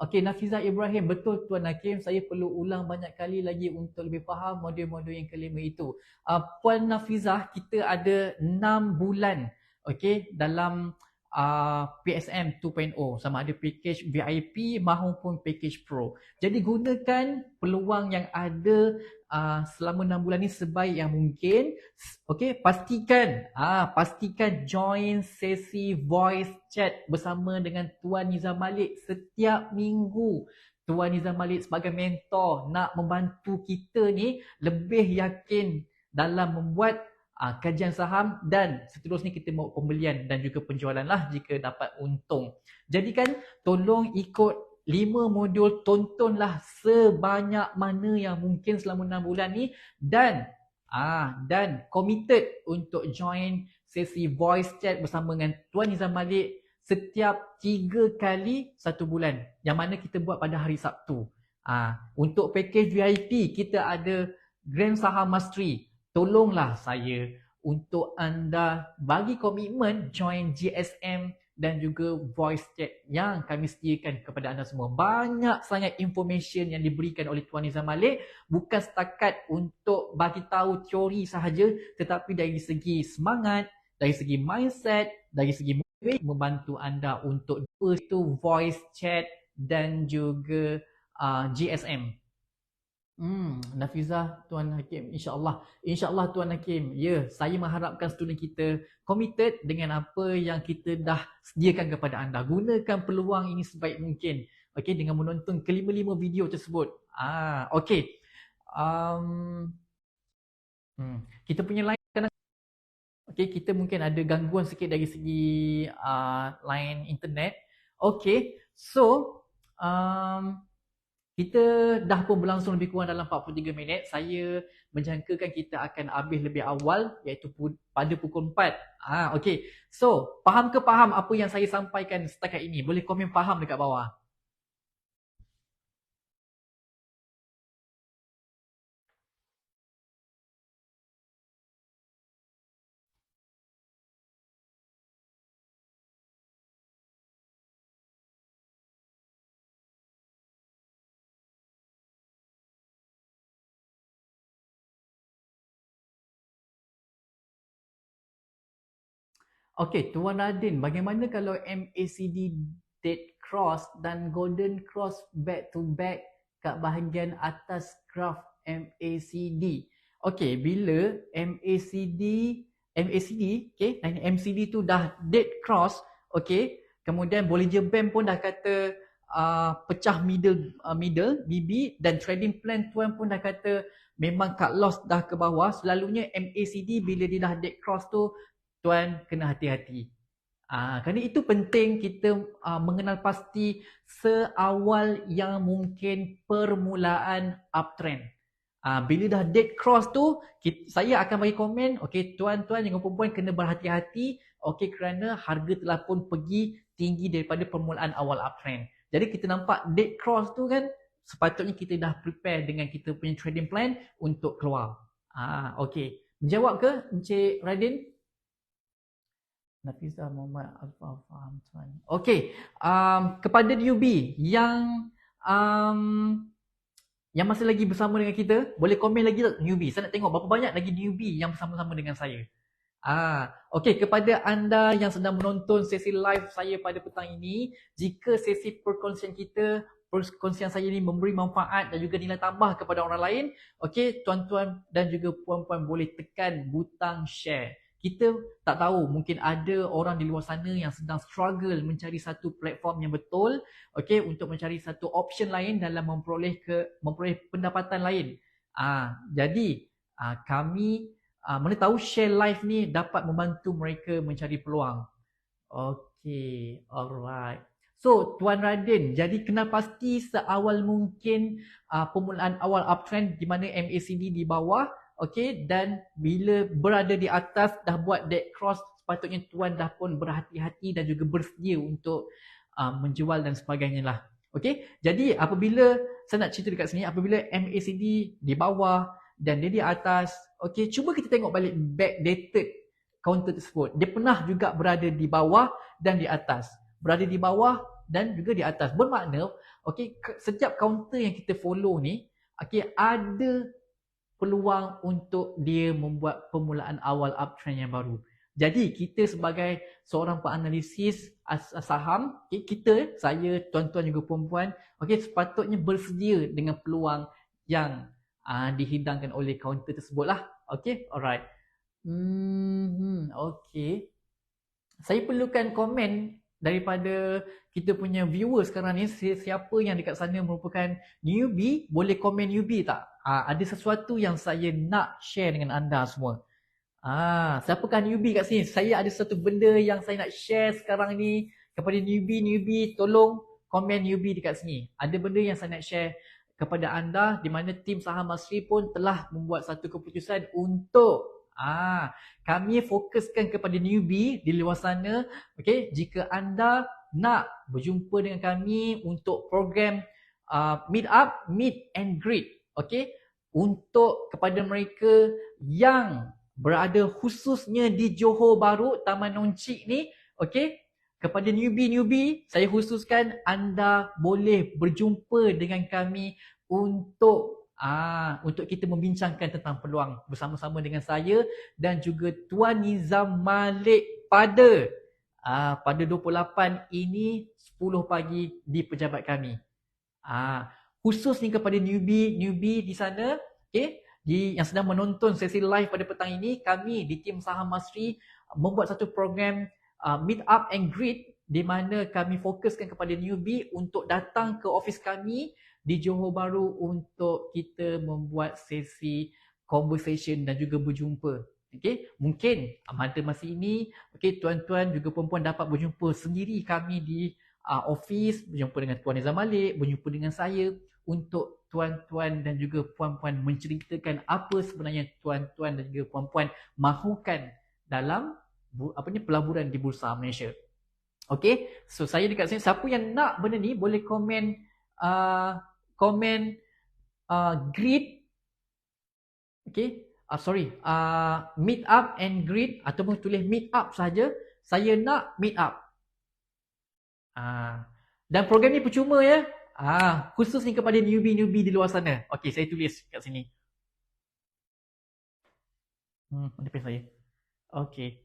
Okey, Nafizah Ibrahim, betul Tuan Hakim, saya perlu ulang banyak kali lagi untuk lebih faham modul-modul yang kelima itu. Puan Nafizah, kita ada 6 bulan dalam PSM 2.0, sama ada package VIP maupun package Pro. Jadi gunakan peluang yang ada selama 6 bulan ni sebaik yang mungkin. Pastikan join sesi voice chat bersama dengan Tuan Nizam Malik setiap minggu. Tuan Nizam Malik sebagai mentor nak membantu kita ni lebih yakin dalam membuat kajian saham, dan seterusnya kita mau pembelian dan juga penjualan lah jika dapat untung. Jadi kan tolong ikut 5 modul, tontonlah sebanyak mana yang mungkin selama 6 bulan ni, dan committed untuk join sesi voice chat bersama dengan Tuan Nizam Malik setiap 3 kali 1 bulan, yang mana kita buat pada hari Sabtu. Untuk package VIP kita ada Grand Saham Mastery. Tolonglah saya untuk anda bagi komitmen join GSM dan juga voice chat yang kami sediakan kepada anda semua. Banyak sangat information yang diberikan oleh Tuan Nizam Malik, bukan setakat untuk bagi tahu teori sahaja, tetapi dari segi semangat, dari segi mindset, dari segi membantu anda untuk itu voice chat dan juga GSM. Nafizah, Tuan Hakim, insyaAllah Tuan Hakim. Ya, saya mengharapkan student kita committed dengan apa yang kita dah sediakan kepada anda. Gunakan peluang ini sebaik mungkin, dengan menonton kelima-lima video tersebut. Kita punya line kadang kita mungkin ada gangguan sikit dari segi line internet. So kita dah pun berlangsung lebih kurang dalam 43 minit. Saya menjangkakan kita akan habis lebih awal, iaitu pada pukul 4. So, faham ke faham apa yang saya sampaikan setakat ini? Boleh komen faham dekat bawah. Tuan Radin, bagaimana kalau MACD dead cross dan golden cross back to back kat bahagian atas graf MACD? Bila MACD, dan MCD tu dah dead cross, kemudian Bollinger Band pun dah kata pecah middle BB, dan trading plan tuan pun dah kata memang cut loss dah ke bawah. Selalunya MACD bila dia dah dead cross tu, tuan kena hati-hati. Kerana itu penting kita mengenal pasti seawal yang mungkin permulaan uptrend. Bila dah dead cross tu, saya akan bagi komen, tuan-tuan dan puan-puan kena berhati-hati, kerana harga telah pun pergi tinggi daripada permulaan awal uptrend. Jadi kita nampak dead cross tu kan, sepatutnya kita dah prepare dengan kita punya trading plan untuk keluar. Menjawab ke Encik Radin? Nafizah Muhammad Alfa faham tuan. Kepada newbie yang masih lagi bersama dengan kita, boleh komen lagi tak newbie? Saya nak tengok berapa banyak lagi newbie yang bersama-sama dengan saya. Kepada anda yang sedang menonton sesi live saya pada petang ini, jika sesi perkongsian saya ini memberi manfaat dan juga nilai tambah kepada orang lain, tuan-tuan dan juga puan-puan boleh tekan butang share. Kita tak tahu, mungkin ada orang di luar sana yang sedang struggle mencari satu platform yang betul, untuk mencari satu option lain dalam memperoleh pendapatan lain. Jadi kami mana tahu share live ni dapat membantu mereka mencari peluang. Alright. So, Tuan Radin, jadi kena pasti seawal mungkin permulaan awal uptrend di mana MACD di bawah, dan bila berada di atas dah buat dead cross, sepatutnya tuan dah pun berhati-hati dan juga bersedia untuk menjual dan sebagainya lah. Jadi apabila saya nak cerita dekat sini, apabila MACD di bawah dan dia di atas. Okey, cuba kita tengok balik backdated counter tersebut. Dia pernah juga berada di bawah dan di atas. Berada di bawah dan juga di atas. Bermakna, okey, setiap counter yang kita follow ni, okey, ada peluang untuk dia membuat permulaan awal uptrend yang baru. Jadi kita sebagai seorang penganalisis saham, kita, saya, tuan-tuan juga perempuan, okey, sepatutnya bersedia dengan peluang yang dihidangkan oleh kaunter tersebut lah. Okey, alright. Okey. Saya perlukan komen daripada kita punya viewer sekarang ni. Siapa yang dekat sana merupakan newbie, boleh komen newbie tak? Ada sesuatu yang saya nak share dengan anda semua. Siapakah newbie kat sini? Saya ada satu benda yang saya nak share sekarang ni kepada newbie, tolong komen newbie dekat sini. Ada benda yang saya nak share kepada anda di mana tim Saham Masri pun telah membuat satu keputusan untuk kami fokuskan kepada newbie di luar sana. Okay, jika anda nak berjumpa dengan kami untuk program meet up, meet and greet, okay, untuk kepada mereka yang berada khususnya di Johor Bahru, Taman Noncik ni, okay, kepada newbie, saya khususkan anda boleh berjumpa dengan kami untuk kita membincangkan tentang peluang bersama-sama dengan saya dan juga Tuan Nizam Malik pada 28 ini 10 pagi di pejabat kami. Khusus ni kepada newbie di sana, okay, yang sedang menonton sesi live pada petang ini, kami di tim Saham Masri membuat satu program meet up and greet di mana kami fokuskan kepada newbie untuk datang ke office kami di Johor Bahru untuk kita membuat sesi conversation dan juga berjumpa. Okay, mungkin pada masa ini, okay, tuan-tuan juga perempuan dapat berjumpa sendiri kami di office, berjumpa dengan Tuan Nizam Malik, berjumpa dengan saya untuk tuan-tuan dan juga puan-puan menceritakan apa sebenarnya tuan-tuan dan juga puan-puan mahukan dalam pelaburan di Bursa Malaysia. Okay, so saya dekat sini, siapa yang nak benda ni boleh komen greet, okay, meet up and greet ataupun tulis meet up saja. Saya nak meet up. Dan program ni percuma ya. Khusus ni kepada newbie di luar sana. Okay, saya tulis kat sini. Mana pen saya? Okay.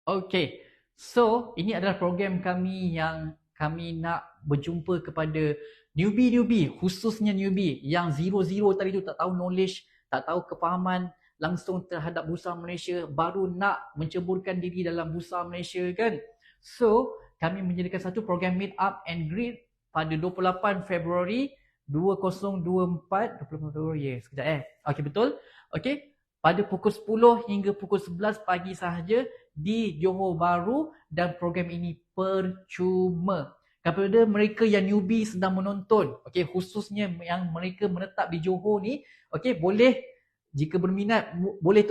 Okay, so ini adalah program kami yang kami nak berjumpa kepada newbie, khususnya newbie yang zero tadi tu, tak tahu knowledge, tak tahu kefahaman langsung terhadap Bursa Malaysia, baru nak menceburkan diri dalam Bursa Malaysia kan. So, kami menyediakan satu program meet up and greet pada 28 Februari 2024. 28 Februari, sekejap Okay, betul. Okay, pada pukul 10 hingga pukul 11 pagi sahaja di Johor Bahru, dan program ini percuma. Kepada mereka yang newbie sedang menonton, okay, khususnya yang mereka menetap di Johor ni, okay, boleh, jika berminat, boleh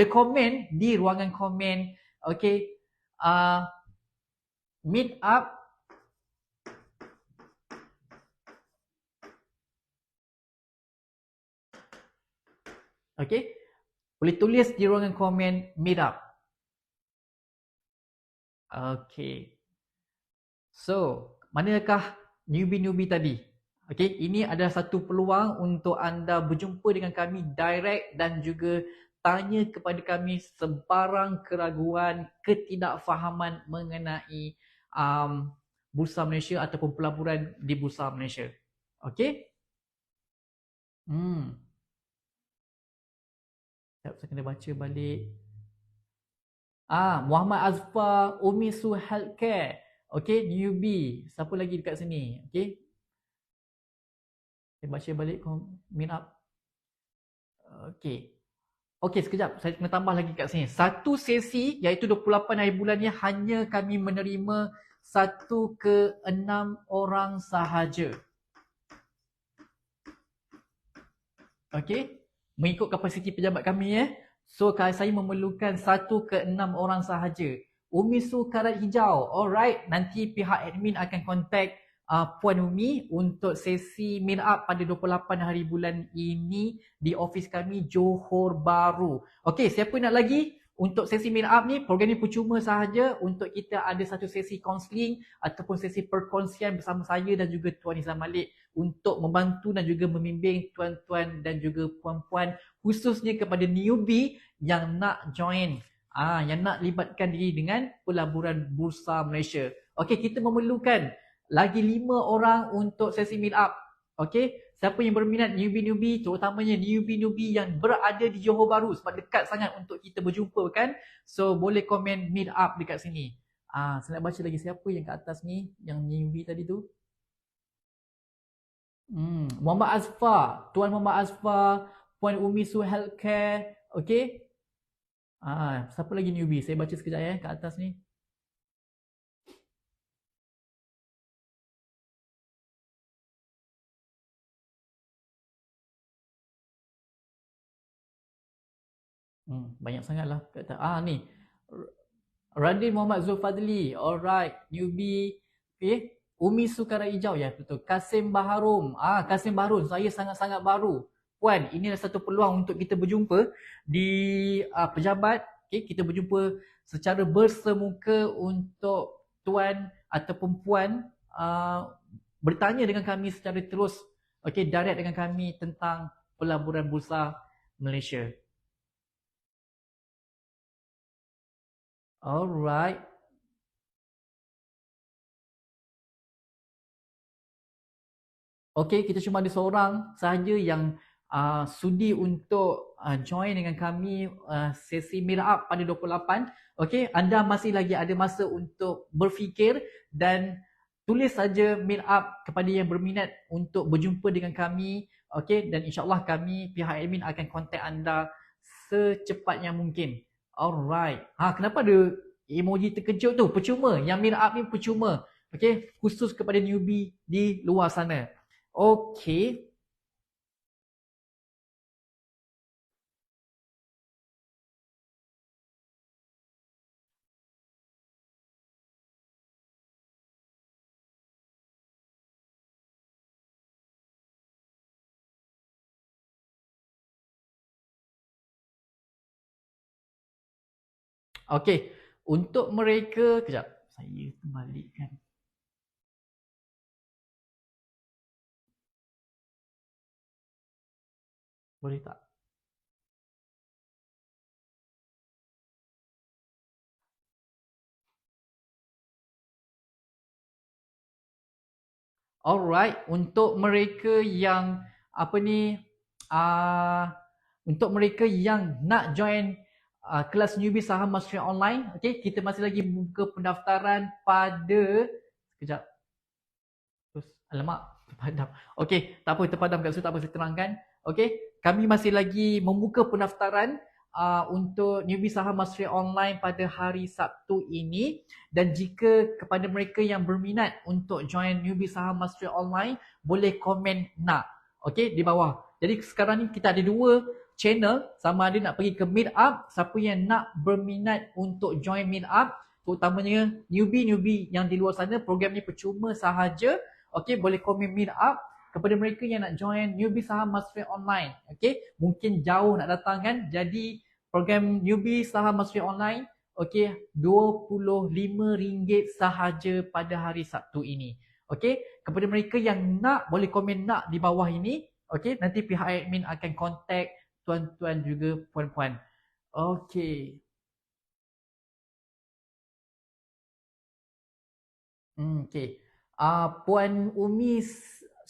komen di ruangan komen, okay, meet up okay, boleh tulis di ruangan komen meet up. Okay. So, manakah newbie tadi? Okay, ini adalah satu peluang untuk anda berjumpa dengan kami direct dan juga tanya kepada kami sebarang keraguan, ketidakfahaman mengenai Bursa Malaysia ataupun pelaburan di Bursa Malaysia. Okey? Sekejap, saya kena baca balik. Muhammad Azfar, Umisu Healthcare. Okey, newbie. Siapa lagi dekat sini? Okey. Saya baca balik meet up. Okey. Okey, sekejap. Saya kena tambah lagi kat sini. Satu sesi iaitu 28 hari bulannya hanya kami menerima 1 ke 6 orang sahaja. Okey. Mengikut kapasiti pejabat kami So saya memerlukan 1 ke 6 orang sahaja. Umisu Karat Hijau. Alright, nanti pihak admin akan kontak Puan Umi untuk sesi meet up pada 28 hari bulan ini di ofis kami Johor Bahru. Okey, siapa nak lagi? Untuk sesi meet up ni, program ni percuma sahaja untuk kita ada satu sesi counselling ataupun sesi perkongsian bersama saya dan juga Tuan Nizam Malik untuk membantu dan juga membimbing tuan-tuan dan juga puan-puan khususnya kepada newbie yang nak join, yang nak libatkan diri dengan pelaburan Bursa Malaysia. Okey, kita memerlukan lagi 5 orang untuk sesi meet up. Okey, siapa yang berminat newbie-newbie, terutamanya newbie-newbie yang berada di Johor Bahru sebab dekat sangat untuk kita berjumpa kan. So boleh komen meet up dekat sini. Saya nak baca lagi siapa yang kat atas ni, yang newbie tadi tu. Muhammad Azfar, Tuan Muhammad Azfar, Puan Umisu Healthcare. Okey. Siapa lagi newbie? Saya baca sekejap kat atas ni. Banyak sangatlah kata. Ni. Radin Muhammad Zulfadli. Alright, newbie. Okay. Umi Sukara Hijau ya, betul. Kasim Baharum. Kasim Baharum, saya sangat-sangat baru. Puan, ini adalah satu peluang untuk kita berjumpa di pejabat. Okay, kita berjumpa secara bersemuka untuk tuan ataupun puan bertanya dengan kami secara terus, direct dengan kami tentang pelaburan Bursa Malaysia. Alright. Okey, kita cuma ada seorang sahaja yang sudi untuk join dengan kami sesi meet up pada 28. Okey, anda masih lagi ada masa untuk berfikir dan tulis saja meet up kepada yang berminat untuk berjumpa dengan kami. Okey, dan insyaAllah kami pihak admin akan kontak anda secepatnya mungkin. Alright. Kenapa ada emoji terkejut tu? Percuma. Yang meet up ni percuma. Okey, khusus kepada newbie di luar sana. Okey. Okey, untuk mereka, kejap, saya kembalikan. Boleh tak? Alright, untuk mereka yang untuk mereka yang nak join kelas newbie saham mastery online, okey, kita masih lagi buka pendaftaran pada sekejap. Terus alamak, terpadam. Okey, tak apa, terpadam kat situ, tak apa, saya terangkan. Okey, kami masih lagi membuka pendaftaran untuk newbie saham mastery online pada hari Sabtu ini, dan jika kepada mereka yang berminat untuk join newbie saham mastery online, boleh komen nak. Okey, di bawah. Jadi sekarang ni kita ada 2 channel, sama ada nak pergi ke meet up, siapa yang nak berminat untuk join meet up, terutamanya newbie-newbie yang di luar sana, program ni percuma sahaja. Okey, boleh komen meet up. Kepada mereka yang nak join newbie saham mastery online, okey, mungkin jauh nak datang kan, jadi program newbie saham mastery online, okey, RM25 sahaja pada hari Sabtu ini. Okey, kepada mereka yang nak, boleh komen nak di bawah ini. Okey, nanti pihak admin akan kontak tuan-tuan juga puan-puan. Okey. Okey. Puan Umi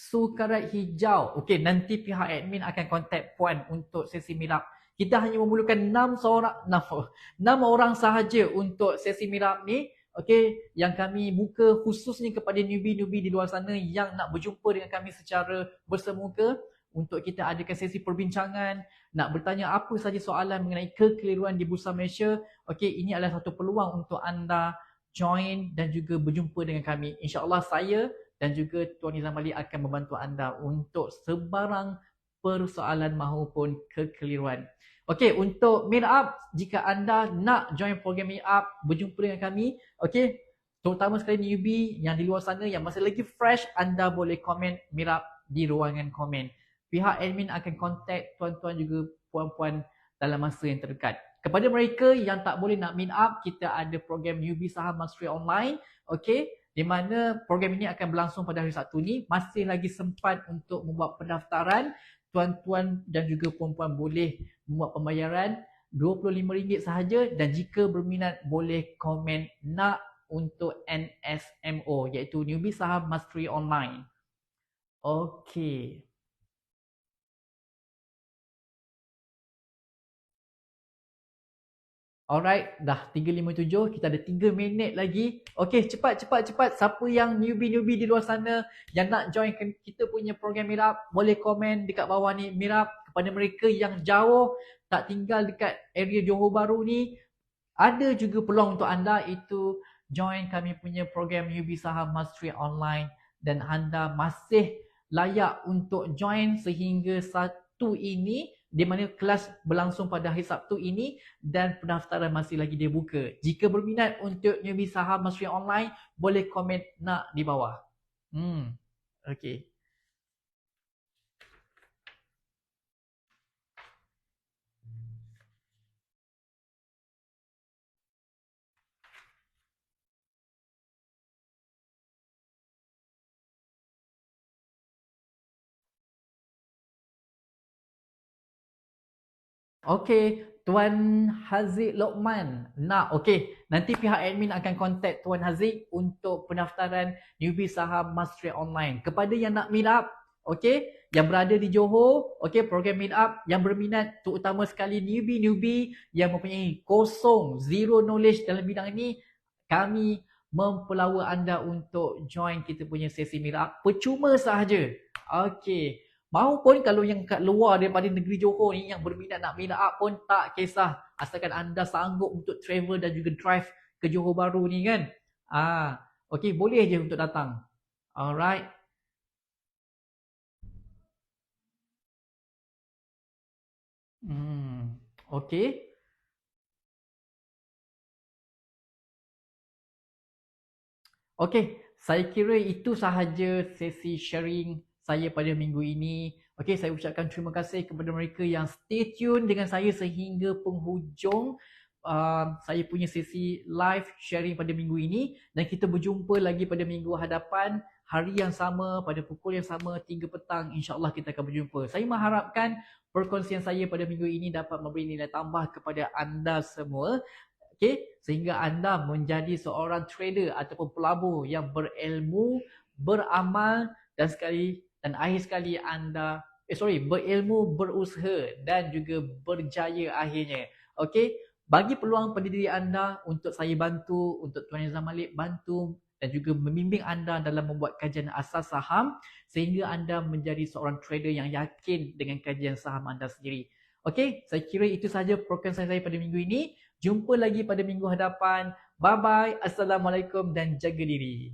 Sukarat Hijau. Okey, nanti pihak admin akan kontak Puan untuk sesi meet up. Kita hanya memerlukan 6 seorang 6, 6 orang sahaja untuk sesi meet up ni. Okey, yang kami buka khususnya kepada newbie-newbie di luar sana yang nak berjumpa dengan kami secara bersemuka untuk kita adakan sesi perbincangan, nak bertanya apa saja soalan mengenai kekeliruan di Bursa Malaysia. Okey, ini adalah satu peluang untuk anda join dan juga berjumpa dengan kami. InsyaAllah saya dan juga Tuan Nizam Ali akan membantu anda untuk sebarang persoalan maupun kekeliruan. Okey, untuk meet up, jika anda nak join program meet up, berjumpa dengan kami, okey, terutama sekali newbie yang di luar sana yang masih lagi fresh, anda boleh komen meet up di ruangan komen. Pihak admin akan kontak tuan-tuan juga puan-puan dalam masa yang terdekat. Kepada mereka yang tak boleh nak meet up, kita ada program Newbie Saham Mastery Online, okey, di mana program ini akan berlangsung pada hari Sabtu ni. Masih lagi sempat untuk membuat pendaftaran. Tuan-tuan dan juga puan-puan boleh membuat pembayaran RM25 sahaja dan jika berminat boleh komen nak untuk NSMO iaitu Newbie Saham Mastery Online. Okey. Alright, dah 3:57, kita ada 3 minit lagi. Okey, cepat. Siapa yang newbie-newbie di luar sana yang nak join kita punya program Meetup, boleh komen dekat bawah ni Meetup. Kepada mereka yang jauh, tak tinggal dekat area Johor Bahru ni, ada juga peluang untuk anda itu join kami punya program Newbie Saham Mastery Online dan anda masih layak untuk join sehingga Sabtu ini di mana kelas berlangsung pada hari Sabtu ini dan pendaftaran masih lagi dibuka. Jika berminat untuk Newbie Saham Mastery Online, boleh komen nak di bawah. Okey. Okey, Tuan Haziq Lokman. Okey, nanti pihak admin akan kontak Tuan Haziq untuk pendaftaran Newbie Saham Mastery Online. Kepada yang nak meet up, okey, yang berada di Johor, okey, program meet up yang berminat terutama sekali newbie-newbie yang mempunyai zero knowledge dalam bidang ini, kami mempelawa anda untuk join kita punya sesi meet up percuma sahaja. Okey. Maupun kalau yang kat luar daripada negeri Johor ni yang berminat nak meet up pun tak kisah. Asalkan anda sanggup untuk travel dan juga drive ke Johor Bahru ni kan. Okey, boleh je untuk datang. Alright. Okey. Okey, saya kira itu sahaja sesi sharing saya pada minggu ini. Okey, saya ucapkan terima kasih kepada mereka yang stay tune dengan saya sehingga penghujung saya punya sesi live sharing pada minggu ini dan kita berjumpa lagi pada minggu hadapan hari yang sama pada pukul yang sama 3 petang, insya-Allah kita akan berjumpa. Saya mengharapkan perkongsian saya pada minggu ini dapat memberi nilai tambah kepada anda semua. Okey, sehingga anda menjadi seorang trader ataupun pelabur yang berilmu, beramal dan akhir sekali anda berilmu, berusaha dan juga berjaya akhirnya. Okey, bagi peluang pada diri anda untuk saya bantu, untuk Tuan Nizam Malik bantu dan juga membimbing anda dalam membuat kajian asas saham sehingga anda menjadi seorang trader yang yakin dengan kajian saham anda sendiri. Okey, saya kira itu sahaja program saya pada minggu ini. Jumpa lagi pada minggu hadapan. Bye-bye. Assalamualaikum dan jaga diri.